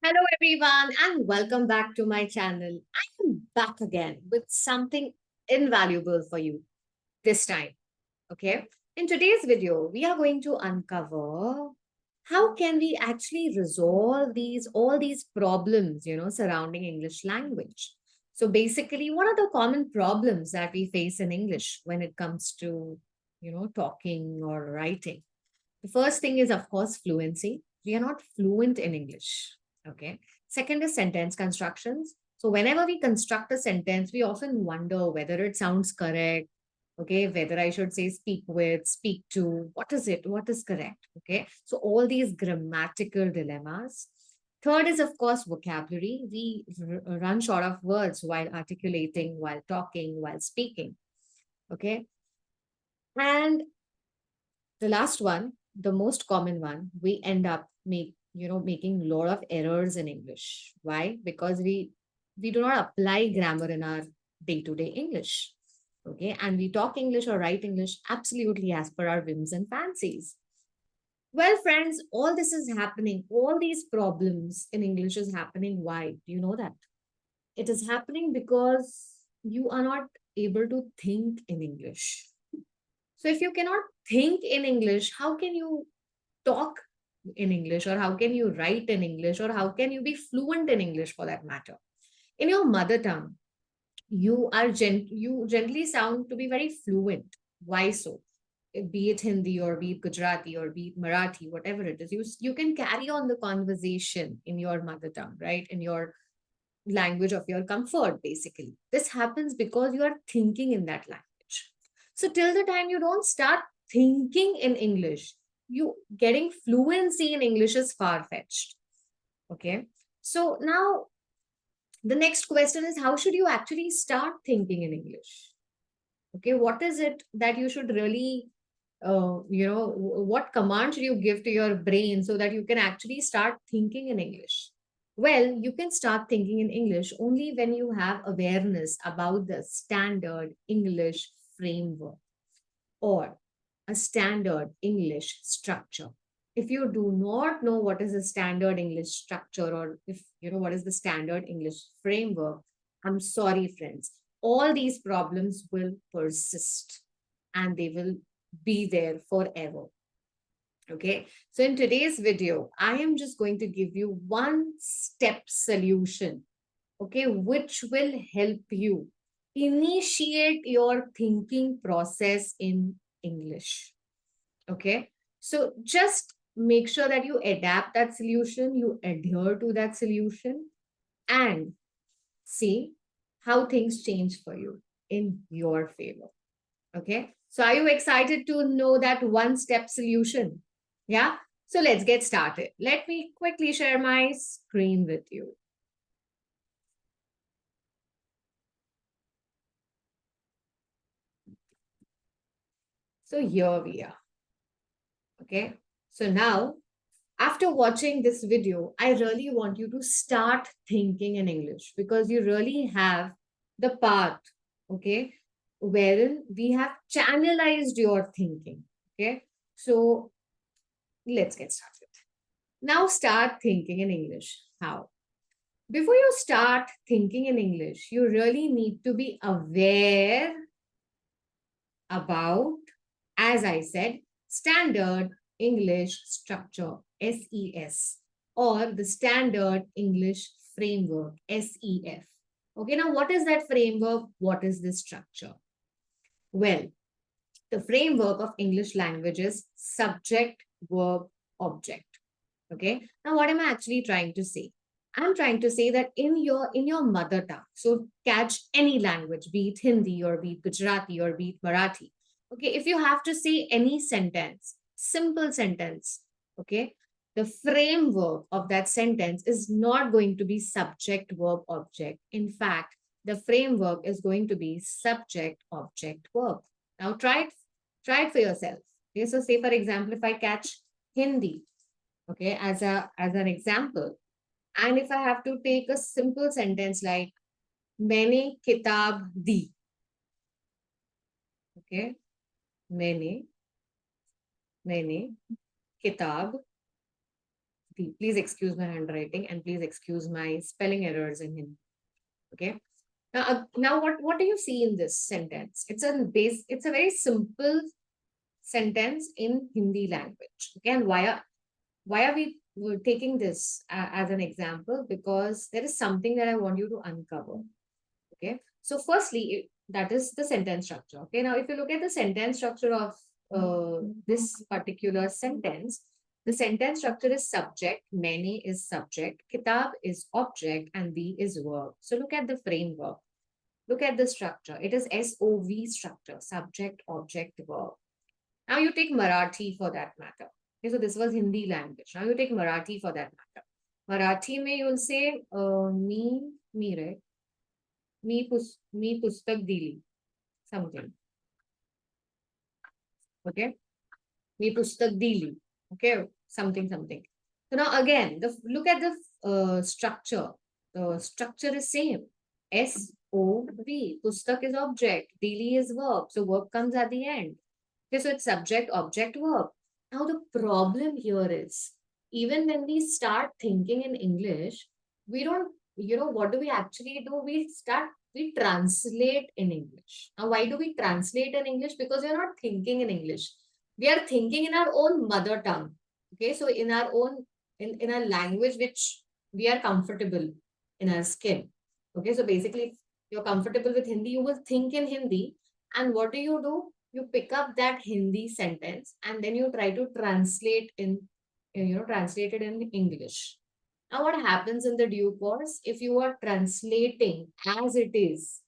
Hello, everyone, and welcome back to my channel. I am back again with something invaluable for you this time. Okay. In today's video, we are going to uncover how can we actually resolve all these problems, surrounding English language. So basically, what are the common problems that we face in English when it comes to, talking or writing? The first thing is, of course, fluency. We are not fluent in English. Okay. Second is sentence constructions. So, whenever we construct a sentence, we often wonder whether it sounds correct. Okay. Whether I should say speak with, speak to, what is it? What is correct? Okay. So, all these grammatical dilemmas. Third is, of course, vocabulary. We run short of words while articulating, while talking, while speaking. Okay. And the last one, the most common one, we end up making a lot of errors in English. Why? Because we do not apply grammar in our day-to-day English. Okay. And we talk English or write English absolutely as per our whims and fancies. Well, friends, all this is happening. All these problems in English is happening. Why? Do you know that? It is happening because you are not able to think in English. So if you cannot think in English, how can you talk in English, or how can you write in English, or how can you be fluent in English for that matter? In your mother tongue, you generally sound to be very fluent. Why so? Be it Hindi or be it Gujarati or be it Marathi, whatever it is, you can carry on the conversation in your mother tongue, right? In your language of your comfort, basically. This happens because you are thinking in that language. So till the time you don't start thinking in English, you getting fluency in English is far fetched. Okay. So now the next question is, how should you actually start thinking in English? Okay. What is it that you should really what command should you give to your brain so that you can actually start thinking in English? Well, you can start thinking in English only when you have awareness about the standard English framework or a standard English structure. If you do not know what is the standard English structure, or if you know what is the standard English framework, I'm sorry, friends, all these problems will persist and they will be there forever. Okay. So in today's video, I am just going to give you one step solution, okay, which will help you initiate your thinking process in English. Okay. So just make sure that you adapt that solution, you adhere to that solution, and see how things change for you in your favor. Okay. So are you excited to know that one step solution? Yeah. So let's get started. Let me quickly share my screen with you. So here we are. Okay. So now, after watching this video, I really want you to start thinking in English, because you really have the path, okay, wherein we have channelized your thinking. Okay. So let's get started. Now start thinking in English. How? Before you start thinking in English, you really need to be aware about, as I said, standard English structure, SES, or the standard English framework, SEF. Okay, now what is that framework? What is this structure? Well, the framework of English language is subject, verb, object. Okay, now what am I actually trying to say? I'm trying to say that in your mother tongue, so catch any language, be it Hindi or be it Gujarati or be it Marathi. Okay, if you have to say any sentence, simple sentence, okay, the framework of that sentence is not going to be subject, verb, object. In fact, the framework is going to be subject, object, verb. Now try it for yourself. Okay, so say for example, if I catch Hindi, okay, as an example, and if I have to take a simple sentence like मैंने किताब दी, okay, मैंने मैंने किताब Please excuse my handwriting and please excuse my spelling errors in Hindi. Okay. Now what do you see in this sentence? It's a very simple sentence in Hindi language. Okay, and why are we taking this as an example? Because there is something that I want you to uncover. Okay, so firstly, that is the sentence structure. Okay, now if you look at the sentence structure of this particular sentence, the sentence structure is subject, many is subject, kitab is object, and we is verb. So look at the framework. Look at the structure. It is SOV structure, subject, object, verb. Now you take Marathi for that matter. Okay, so this was Hindi language. Now you take Marathi for that matter. Marathi mein you'll say me, right? Me pustak dili. Something. Okay. Me pustak dili. Okay. Something. So now again, look at the structure. The structure is same. SOV. Pustak is object. Dili is verb. So verb comes at the end. Okay, so it's subject, object, verb. Now the problem here is, even when we start thinking in English, we don't, what do we actually do? We translate in English. Now, why do we translate in English? Because we're not thinking in English. We are thinking in our own mother tongue. Okay, so in our own, in a language which we are comfortable in our skin. Okay, so basically, if you're comfortable with Hindi, you will think in Hindi. And what do? You pick up that Hindi sentence and then you try to translate translate it in English. Now, what happens in the due course, if you are translating as it is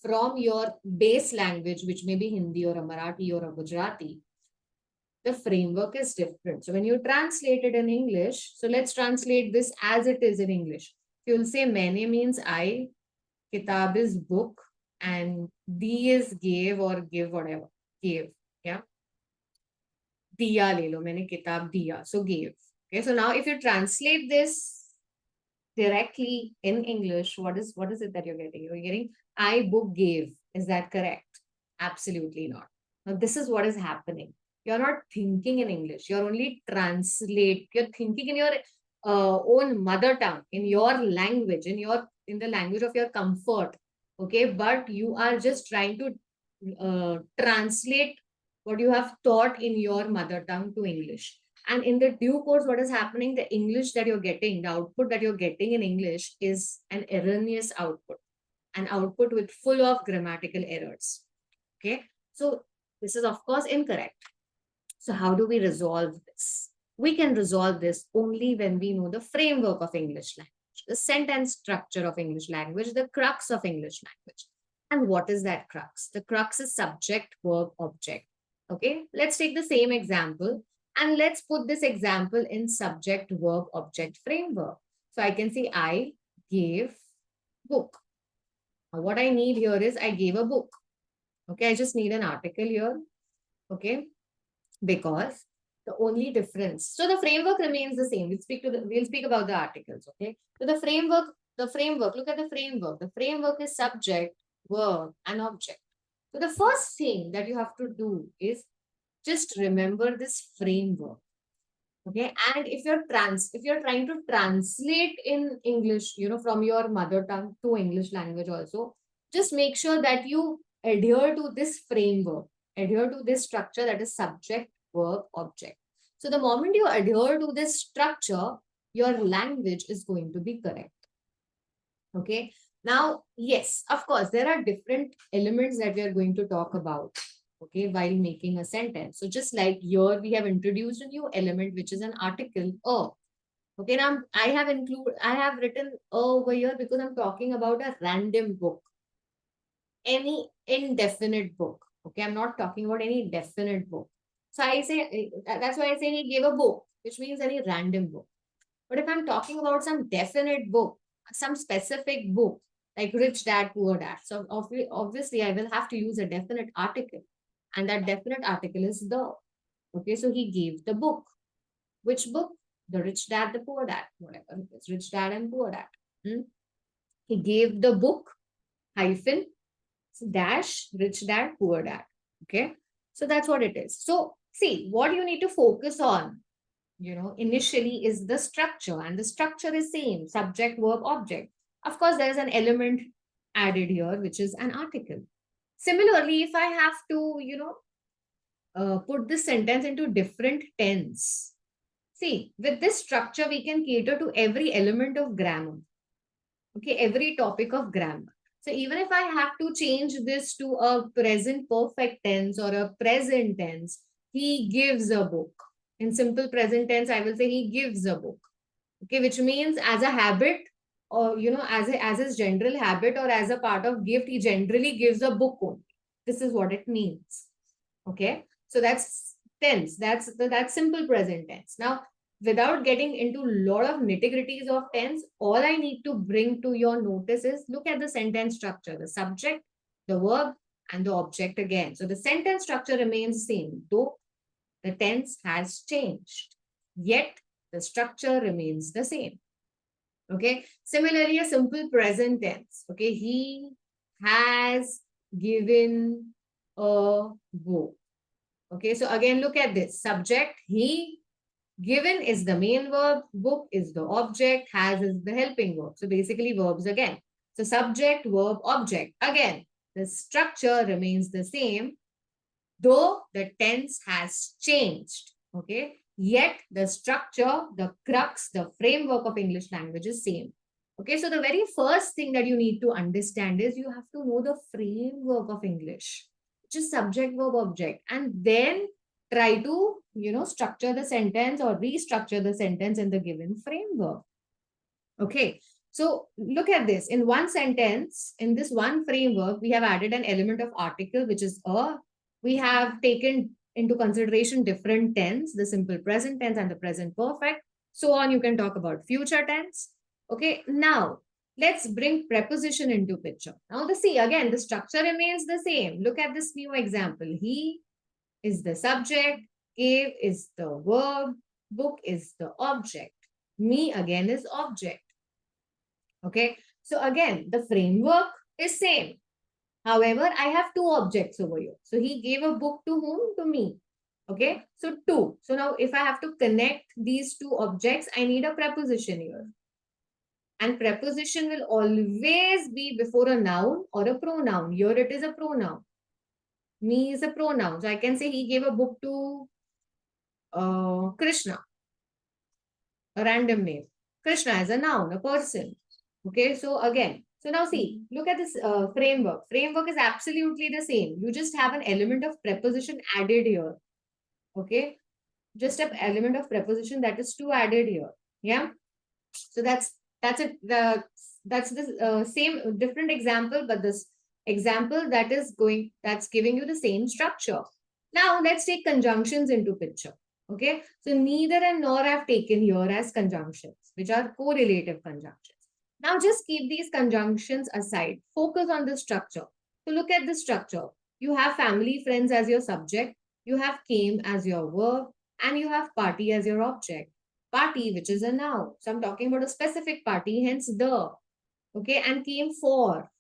from your base language, which may be Hindi or a Marathi or a Gujarati, the framework is different. So when you translate it in English, so let's translate this as it is in English. You'll say maine means I, kitab is book, and di is gave or give, whatever. Gave. Yeah. Diya le lo. Maine kitab diya. So gave. Okay. So now if you translate this directly in English, what is it that you're getting? You're getting I book gave. Is that correct? Absolutely not. Now this is what is happening. You're not thinking in English. You're only you're thinking in your own mother tongue, in your language, in the language of your comfort. Okay, but you are just trying to translate what you have taught in your mother tongue to English. And in the due course, what is happening, the English that you're getting, the output that you're getting in English is an erroneous output, an output with full of grammatical errors. Okay, so this is of course incorrect. So how do we resolve this? We can resolve this only when we know the framework of English language, the sentence structure of English language, the crux of English language. And what is that crux? The crux is subject, verb, object. Okay, let's take the same example and let's put this example in subject, verb, object framework. So I can say I gave book. Now what I need here is I gave a book. Okay, I just need an article here. Okay, because the only difference, so the framework remains the same. We'll speak about the articles. Okay, so the framework, look at the framework. The framework is subject, verb, and object. So the first thing that you have to do is just remember this framework. Okay, and if you're trying to translate in English, from your mother tongue to English language also, just make sure that you adhere to this framework, adhere to this structure, that is subject, verb, object. So the moment you adhere to this structure, your language is going to be correct. Okay. Now, yes, of course, there are different elements that we are going to talk about, okay, while making a sentence. So just like here, we have introduced a new element, which is an article, a. Okay, now I have written a over here because I'm talking about a random book, any indefinite book. Okay, I'm not talking about any definite book. So I say, that's why I say he gave a book, which means any random book. But if I'm talking about some definite book, some specific book, like Rich Dad, Poor Dad, so obviously I will have to use a definite article. And that definite article is the. Okay, so he gave the book. Which book? The Rich Dad, the Poor Dad, whatever. It's Rich Dad and Poor Dad. He gave the book, hyphen, dash, Rich Dad, Poor Dad. Okay, so that's what it is. So see, what you need to focus on initially is the structure, and the structure is same, subject, verb, object. Of course, there is an element added here, which is an article. Similarly, if I have to, put this sentence into different tense, see, with this structure, we can cater to every element of grammar. Okay, every topic of grammar. So even if I have to change this to a present perfect tense or a present tense, he gives a book. In simple present tense, I will say he gives a book. Okay, which means as a habit, or as his general habit, or as a part of gift, he generally gives a book only. This is what it means. Okay, so that's tense. That's simple present tense. Now, without getting into a lot of nitty-gritties of tense, all I need to bring to your notice is look at the sentence structure, the subject, the verb, and the object again. So the sentence structure remains same, though the tense has changed, yet the structure remains the same. Okay. Similarly, a simple present tense. Okay. He has given a book. Okay. So again, look at this subject. He, given is the main verb, book is the object, has is the helping verb. So basically verbs again. So subject, verb, object. Again, the structure remains the same, though the tense has changed. Okay. Yet the structure, the crux, the framework of English language is same. Okay. So the very first thing that you need to understand is you have to know the framework of English, which is subject, verb, object, and then try to, structure the sentence or restructure the sentence in the given framework. Okay. So look at this. In one sentence, in this one framework, we have added an element of article, which is a. We have taken into consideration different tense, the simple present tense and the present perfect. So on, you can talk about future tense. Okay. Now, let's bring preposition into picture. Now, again, the structure remains the same. Look at this new example. He is the subject, gave is the verb, book is the object, me again is object. Okay. So again, the framework is same. However, I have two objects over here. So he gave a book to whom? To me. Okay. So two. So now if I have to connect these two objects, I need a preposition here. And preposition will always be before a noun or a pronoun. Here it is a pronoun. Me is a pronoun. So I can say he gave a book to Krishna. A random name. Krishna is a noun, a person. Okay, so again, so now see, look at this framework. Framework is absolutely the same. You just have an element of preposition added here. Okay, just an element of preposition that is to added here. Yeah, so that's it. That's the same different example, but this example that's giving you the same structure. Now let's take conjunctions into picture. Okay, so neither and nor I've taken here as conjunctions, which are correlative conjunctions. Now just keep these conjunctions aside. Focus on the structure. So look at the structure. You have family, friends as your subject. You have came as your verb, and you have party as your object. Party, which is a noun. So I'm talking about a specific party, hence the. Okay, and came for.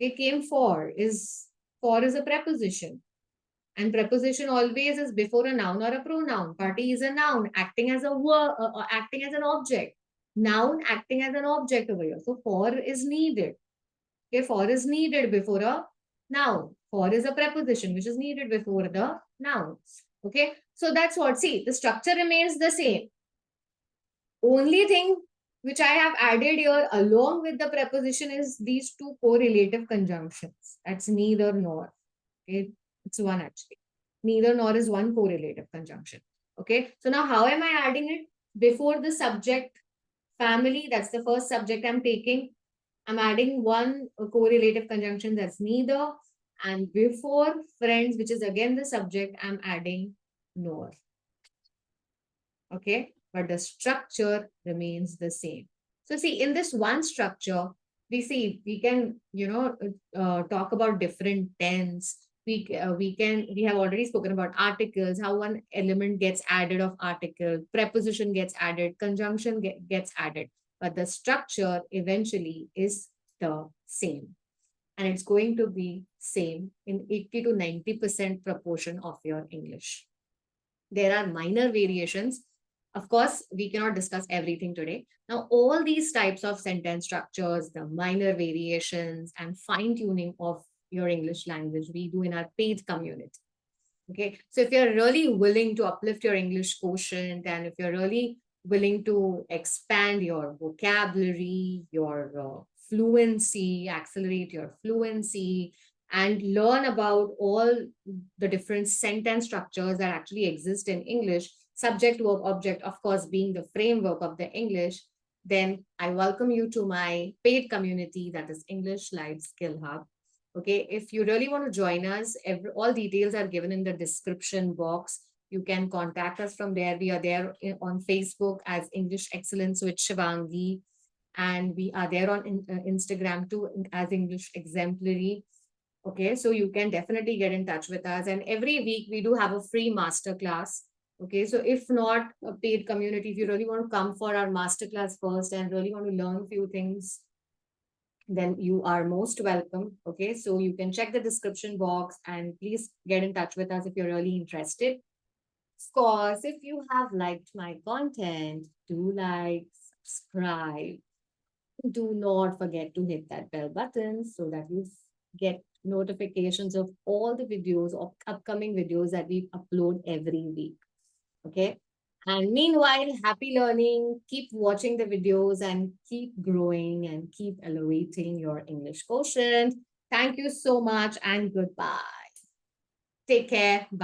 Okay, came for is a preposition. And preposition always is before a noun or a pronoun. Party is a noun acting as a verb, acting as an object. Noun acting as an object over here. So for is needed. Okay, for is needed before a noun. For is a preposition which is needed before the noun. Okay, so that's what. See, the structure remains the same. Only thing which I have added here along with the preposition is these two correlative conjunctions. That's neither nor. Okay, it's one actually. Neither nor is one correlative conjunction. Okay, so now how am I adding it? Before the subject family, that's the first subject I'm taking. I'm adding one correlative conjunction, that's neither. And before friends, which is again the subject, I'm adding nor. Okay, but the structure remains the same. So see, in this one structure, we can, talk about different tense. We have already spoken about articles, how one element gets added of article, preposition gets added, conjunction gets added, but the structure eventually is the same. And it's going to be same in 80 to 90% proportion of your English. There are minor variations, Of course, we cannot discuss everything today. Now, all these types of sentence structures, the minor variations, and fine tuning of your English language, we do in our paid community. Okay. So if you're really willing to uplift your English quotient, and if you're really willing to expand your vocabulary, your fluency, accelerate your fluency, and learn about all the different sentence structures that actually exist in English, subject, verb, object, of course, being the framework of the English, then I welcome you to my paid community, that is English Live Skill Hub. Okay, if you really want to join us, all details are given in the description box. You can contact us from there. We are there on Facebook as English Excellence with Shivangi, and we are there on Instagram too as English Exemplary. Okay, so you can definitely get in touch with us. And every week we do have a free masterclass. Okay, so if not a paid community, if you really want to come for our masterclass first and really want to learn a few things, then you are most welcome. Okay, so you can check the description box and please get in touch with us if you're really interested. Of course, if you have liked my content, do like, subscribe. Do not forget to hit that bell button so that you get notifications of all the videos of upcoming videos that we upload every week. Okay. And meanwhile, happy learning, keep watching the videos and keep growing and keep elevating your English quotient. Thank you so much and goodbye. Take care. Bye.